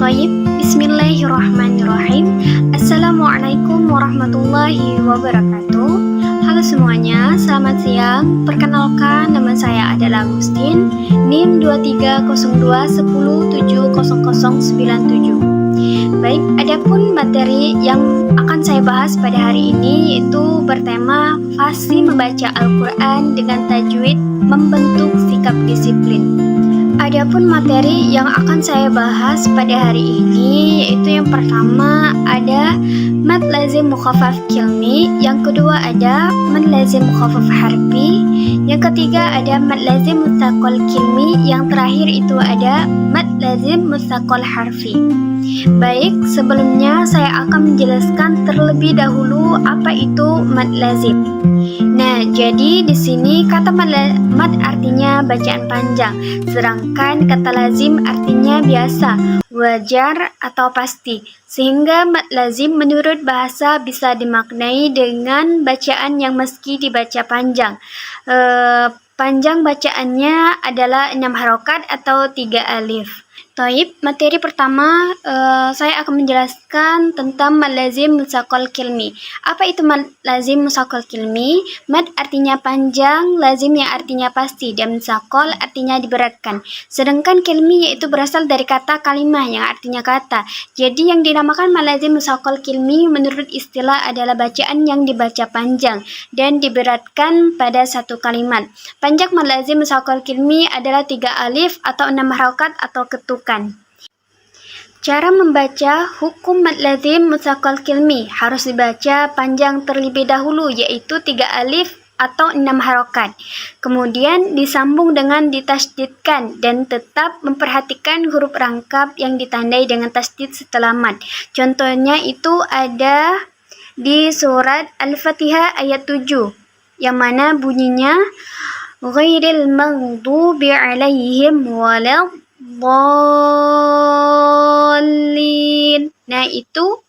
Taib, bismillahirrahmanirrahim. Assalamualaikum warahmatullahi wabarakatuh. Halo semuanya, selamat siang. Perkenalkan, nama saya adalah Agustin, NIM 230210700097. Baik, adapun materi yang akan saya bahas pada hari ini yaitu bertema fasih membaca Al-Quran dengan tajwid membentuk sikap disiplin. Adapun materi yang akan saya bahas pada hari ini yaitu yang pertama ada mad lazim mukhaffaf kilmi, yang kedua ada mad lazim mukhaffaf harfi, yang ketiga ada mad lazim mutsaqal kilmi, yang terakhir itu ada mad lazim mutsaqal harfi. Baik, sebelumnya saya akan menjelaskan terlebih dahulu apa itu mad lazim. Nah, jadi di sini kata mad artinya bacaan panjang, sedangkan kata lazim artinya biasa, wajar atau pasti. Sehingga mad lazim menurut bahasa bisa dimaknai dengan bacaan yang meski dibaca panjang. Panjang bacaannya adalah 6 harokat atau 3 alif. Taib, materi pertama saya akan menjelaskan tentang mad lazim mutsaqal kilmi. Apa itu mad lazim mutsaqal kilmi? Mad artinya panjang, lazim yang artinya pasti, dan mutsaqal artinya diberatkan. Sedangkan kilmi yaitu berasal dari kata kalimah yang artinya kata. Jadi yang dinamakan mad lazim mutsaqal kilmi menurut istilah adalah bacaan yang dibaca panjang dan diberatkan pada satu kalimat. Panjang mad lazim mutsaqal kilmi adalah 3 alif atau 6 harokat atau ketukan. Cara membaca hukum mad lazim mutsaqal kilmi harus dibaca panjang terlebih dahulu, yaitu 3 alif atau 6 harokat. Kemudian disambung dengan ditasydidkan dan tetap memperhatikan huruf rangkap yang ditandai dengan tasydid setelah mad. Contohnya itu ada di surat Al-Fatihah ayat 7 yang mana bunyinya ghairil maghdubi alaihim walad dhalin. Nah, itu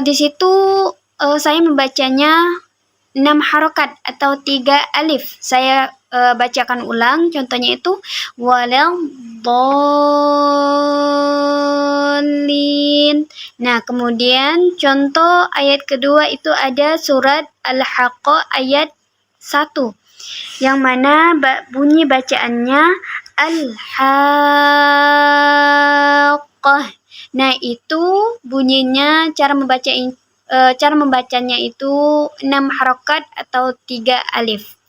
di situ saya membacanya 6 harokat atau 3 alif. Saya bacakan ulang, contohnya itu walad dhalin. Nah, kemudian contoh ayat kedua itu ada surat Al-Haqqah ayat 1 yang mana bunyi bacaannya Al-Haqqah. Nah, itu bunyinya cara membacanya itu 6 harokat atau 3 alif.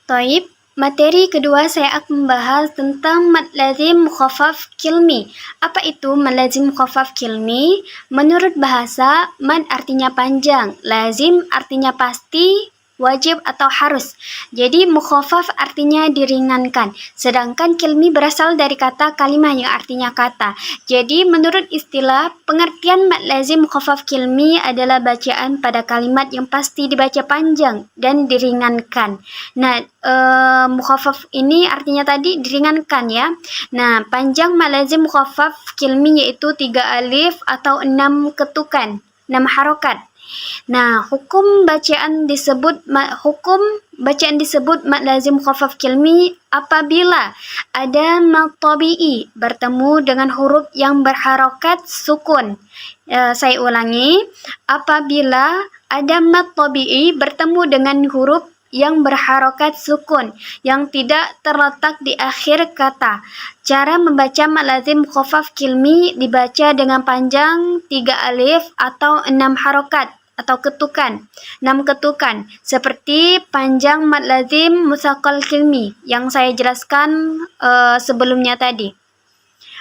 Taib, materi kedua saya akan membahas tentang mad lazim mukhaffaf kilmi. Apa itu mad lazim mukhaffaf kilmi? Menurut bahasa, mad artinya panjang, lazim artinya pasti, wajib atau harus. Jadi mukhaffaf artinya diringankan, sedangkan kilmi berasal dari kata kalimah yang artinya kata. Jadi menurut istilah, pengertian mad lazim mukhaffaf kilmi adalah bacaan pada kalimat yang pasti dibaca panjang dan diringankan. Nah, mukhaffaf ini artinya tadi diringankan ya. Nah, panjang mad lazim mukhaffaf kilmi yaitu 3 alif atau 6 ketukan, 6 harokat. Nah, hukum bacaan disebut mad lazim mukhaffaf kilmi apabila ada mad tabi'i bertemu dengan huruf yang berharokat sukun. Saya ulangi, apabila ada mad tabi'i bertemu dengan huruf yang berharokat sukun yang tidak terletak di akhir kata. Cara membaca mad lazim mukhaffaf kilmi dibaca dengan panjang 3 alif atau 6 harokat atau ketukan, 6 ketukan, seperti panjang mad lazim mutsaqal kilmi yang saya jelaskan sebelumnya tadi.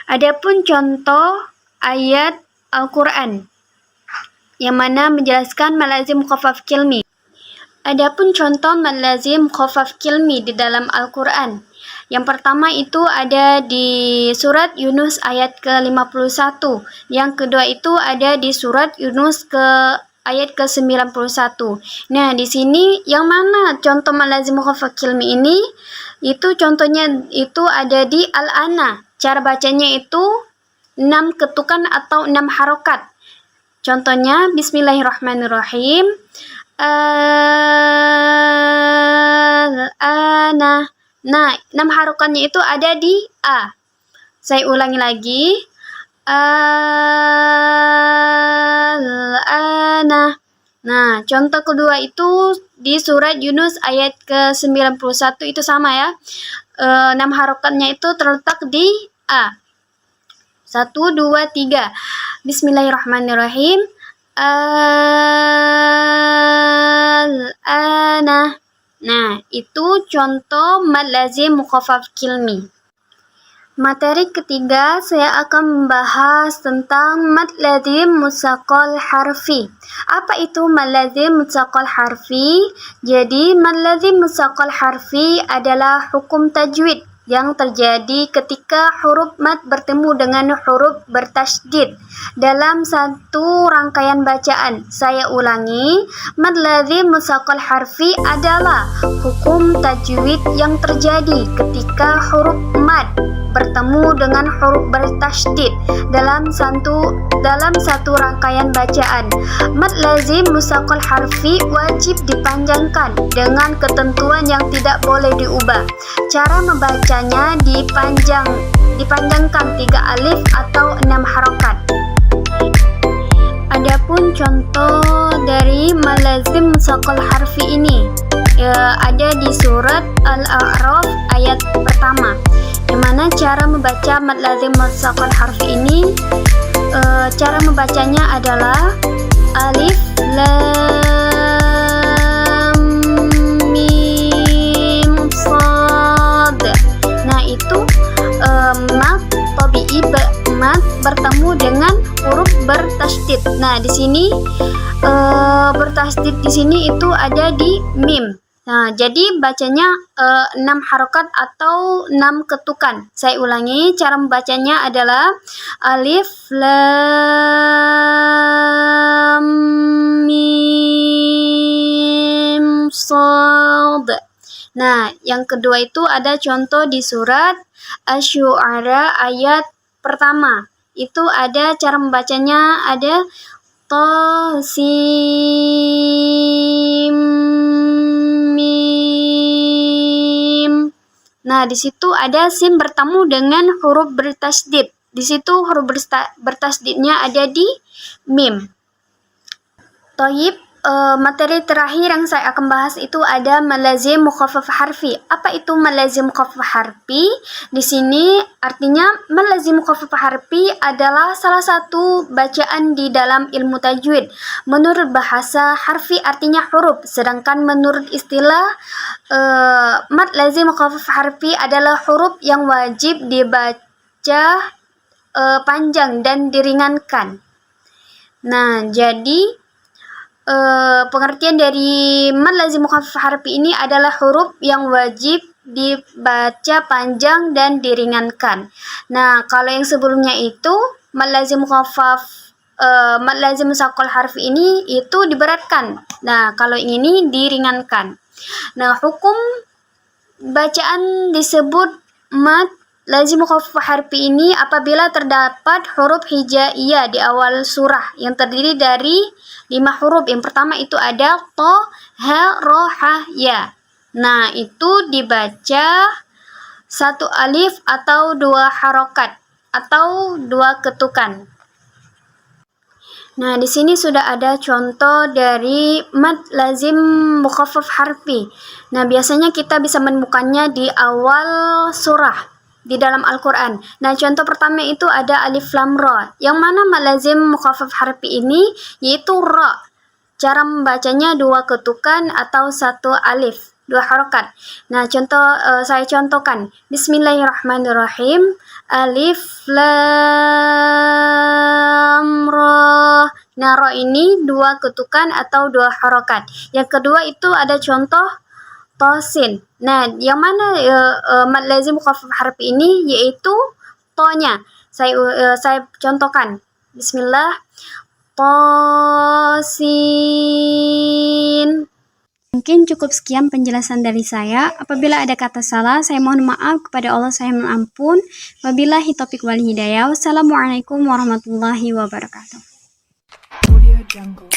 Adapun contoh ayat Al-Quran yang mana menjelaskan mad lazim mukhaffaf kilmi. Adapun contoh mad lazim mukhaffaf kilmi di dalam Al-Quran. Yang pertama itu ada di surat Yunus ayat ke-51. Yang kedua itu ada di surat Yunus ayat ke-91. Nah, di sini yang mana contoh mad lazim mukhaffaf kilmi ini? Itu contohnya itu ada di Al-Ana. Cara bacanya itu 6 ketukan atau 6 harokat. Contohnya bismillahirrahmanirrahim. Al-Ana. Nah, 6 harokatnya itu ada di A. Saya ulangi lagi. Al-ana. Nah, contoh kedua itu di surat Yunus ayat ke-91 itu sama ya. 6 harokatnya itu terletak di A. 1, 2, 3. Bismillahirrahmanirrahim. Al-ana. Nah, itu contoh mad lazim mukhaffaf kilmi. Materi ketiga, saya akan membahas tentang mad lazim mutsaqal harfi. Apa itu mad lazim mutsaqal harfi? Jadi, mad lazim mutsaqal harfi adalah hukum tajwid yang terjadi ketika huruf mad bertemu dengan huruf bertasydid dalam satu rangkaian bacaan. Saya ulangi, mad lazim mutsaqal harfi adalah hukum tajwid yang terjadi ketika huruf mad bertemu dengan huruf bertasydid dalam satu rangkaian bacaan. Mad lazim mutsaqal harfi wajib dipanjangkan dengan ketentuan yang tidak boleh diubah. Cara membacanya dipanjangkan 3 alif atau 6 harokat. Adapun contoh dari mad lazim mutsaqal harfi ini ada di surat Al-A'raf ayat pertama. Gimana cara membaca mad lazim mutsaqal harfi ini? Cara membacanya adalah alif lam mim shad. Nah, itu mad tabi'i mad bertemu dengan huruf bertasydid. Nah, di sini bertasydid di sini itu ada di mim. Nah, jadi bacanya 6 harokat atau 6 ketukan. Saya ulangi, cara membacanya adalah alif lam mim shad. Nah, yang kedua itu ada contoh di surat Asy-Syu'ara ayat pertama. Itu ada cara membacanya ada ta sim mim. Nah, di situ ada sim bertemu dengan huruf bertasydid. Di situ huruf bertasydidnya ada di mim. Thayyib, materi terakhir yang saya akan bahas itu ada mad lazim mukhaffaf harfi. Apa itu mad lazim mukhaffaf harfi? Di sini artinya mad lazim mukhaffaf harfi adalah salah satu bacaan di dalam ilmu tajwid. Menurut bahasa, harfi artinya huruf, sedangkan menurut istilah mad lazim mukhaffaf harfi adalah huruf yang wajib dibaca panjang dan diringankan. Nah, jadi pengertian dari mad lazim mukhaffaf harfi ini adalah huruf yang wajib dibaca panjang dan diringankan. Nah, kalau yang sebelumnya itu mad lazim mutsaqal harfi ini itu diberatkan. Nah, kalau ini diringankan. Nah, hukum bacaan disebut mad lazim mukhaffaf harfi ini apabila terdapat huruf hijaiyah di awal surah yang terdiri dari 5 huruf. Yang pertama itu ada to, ha, ro, ha, ya. Nah, itu dibaca 1 alif atau 2 harokat atau 2 ketukan. Nah, di sini sudah ada contoh dari mad lazim mukhaffaf harfi. Nah, biasanya kita bisa menemukannya di awal surah di dalam Al-Quran. Nah, contoh pertama itu ada alif lam ra. Yang mana mad lazim mukhaffaf harfi ini yaitu ra. Cara membacanya 2 ketukan atau 1 alif, 2 harokat. Nah, saya contohkan. Bismillahirrahmanirrahim. Alif lam ra. Nah, ra ini 2 ketukan atau 2 harokat. Yang kedua itu ada contoh tosin. Nah, yang mana mad lazim mukhaffaf harfi ini yaitu to-nya. Saya contohkan. Bismillah. Tosin. Mungkin cukup sekian penjelasan dari saya. Apabila ada kata salah, saya mohon maaf. Kepada Allah saya mohon ampun. Wabillahi taufiq wal hidayah. Wassalamualaikum warahmatullahi wabarakatuh. Audio Jungle.